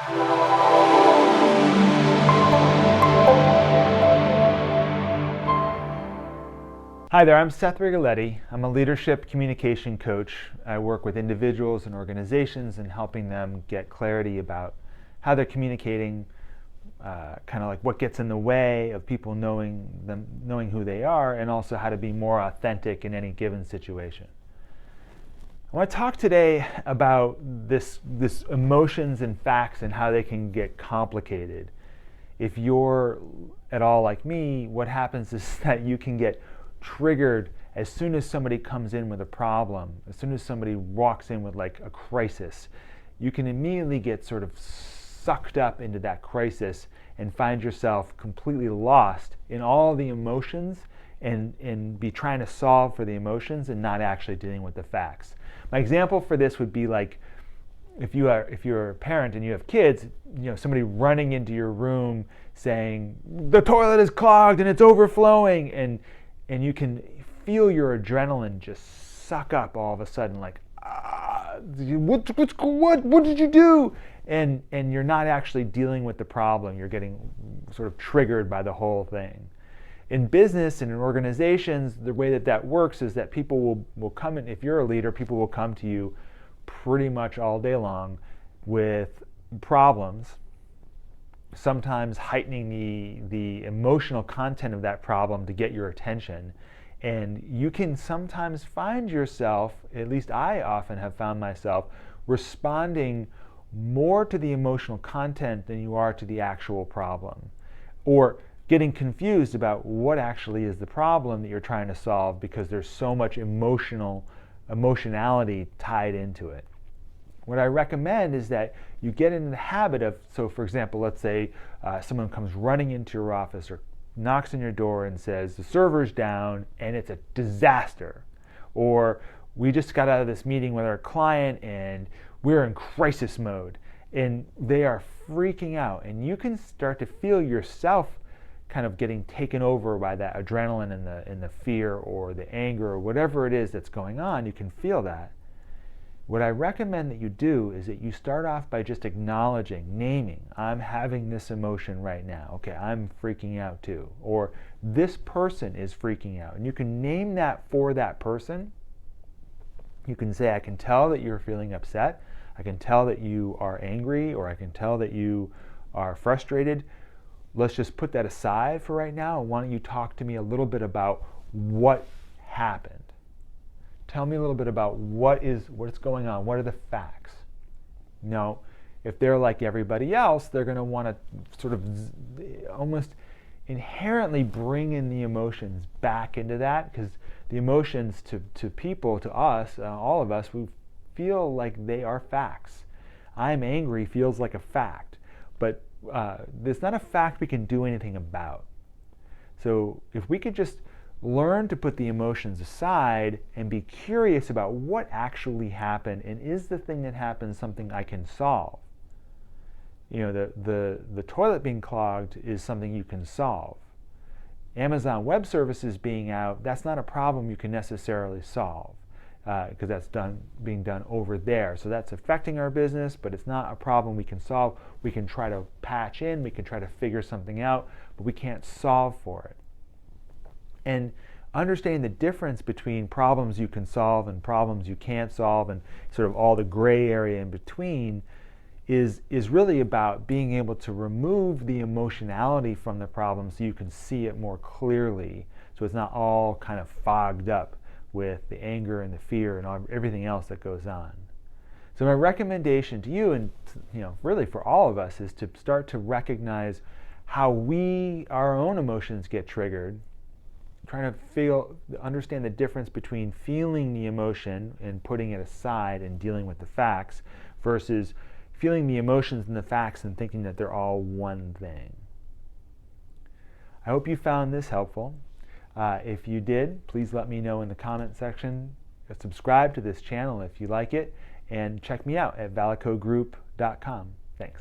Hi there, I'm Seth Rigoletti. I'm a leadership communication coach. I work with individuals and organizations and helping them get clarity about how they're communicating, kind of like what gets in the way of people knowing who they are, and also how to be more authentic in any given situation. I want to talk today about this emotions and facts and how they can get complicated. If you're at all like me, what happens is that you can get triggered as soon as somebody comes in with a problem, as soon as somebody walks in with like a crisis. You can immediately get sort of sucked up into that crisis and find yourself completely lost in all the emotions and be trying to solve for the emotions and not actually dealing with the facts. My example for this would be like if you're a parent and you have kids, somebody running into your room saying the toilet is clogged and it's overflowing, and you can feel your adrenaline just suck up all of a sudden, like, what did you do? And you're not actually dealing with the problem. You're getting sort of triggered by the whole thing. In business and in organizations, the way that works is that people will come in. If you're a leader, people will come to you pretty much all day long with problems, sometimes heightening the emotional content of that problem to get your attention. And you can sometimes find yourself, at least I often have found myself, responding more to the emotional content than you are to the actual problem, or getting confused about what actually is the problem that you're trying to solve because there's so much emotionality tied into it. What I recommend is that you get into the habit of, so for example, let's say someone comes running into your office or knocks on your door and says the server's down and it's a disaster, or we just got out of this meeting with our client and we're in crisis mode, and they are freaking out, and you can start to feel yourself kind of getting taken over by that adrenaline and the fear or the anger or whatever it is that's going on. You can feel that. What I recommend that you do is that you start off by just acknowledging, naming, I'm having this emotion right now. Okay, I'm freaking out too. Or this person is freaking out. And you can name that for that person. You can say, I can tell that you're feeling upset. I can tell that you are angry, or I can tell that you are frustrated. Let's just put that aside for right now. Why don't you talk to me a little bit about what happened? Tell me a little bit about what's going on. What are the facts? Now, if they're like everybody else, they're going to want to sort of almost inherently bring in the emotions back into that, because the emotions to people, to us, all of us, we feel like they are facts. I'm angry feels like a fact, but there's not a fact we can do anything about. So if we could just learn to put the emotions aside and be curious about what actually happened, and is the thing that happened something I can solve? The toilet being clogged is something you can solve. Amazon Web Services being out, that's not a problem you can necessarily solve, because that's being done over there. So that's affecting our business, but it's not a problem we can solve. We can try to patch in, we can try to figure something out, but we can't solve for it. And understanding the difference between problems you can solve and problems you can't solve, and sort of all the gray area in between, is really about being able to remove the emotionality from the problem so you can see it more clearly, so it's not all kind of fogged up with the anger and the fear and everything else that goes on. So my recommendation to you, and really for all of us, is to start to recognize how our own emotions get triggered, trying to understand the difference between feeling the emotion and putting it aside and dealing with the facts, versus feeling the emotions and the facts and thinking that they're all one thing. I hope you found this helpful. If you did, please let me know in the comment section. Subscribe to this channel if you like it, and check me out at valicogroup.com. Thanks.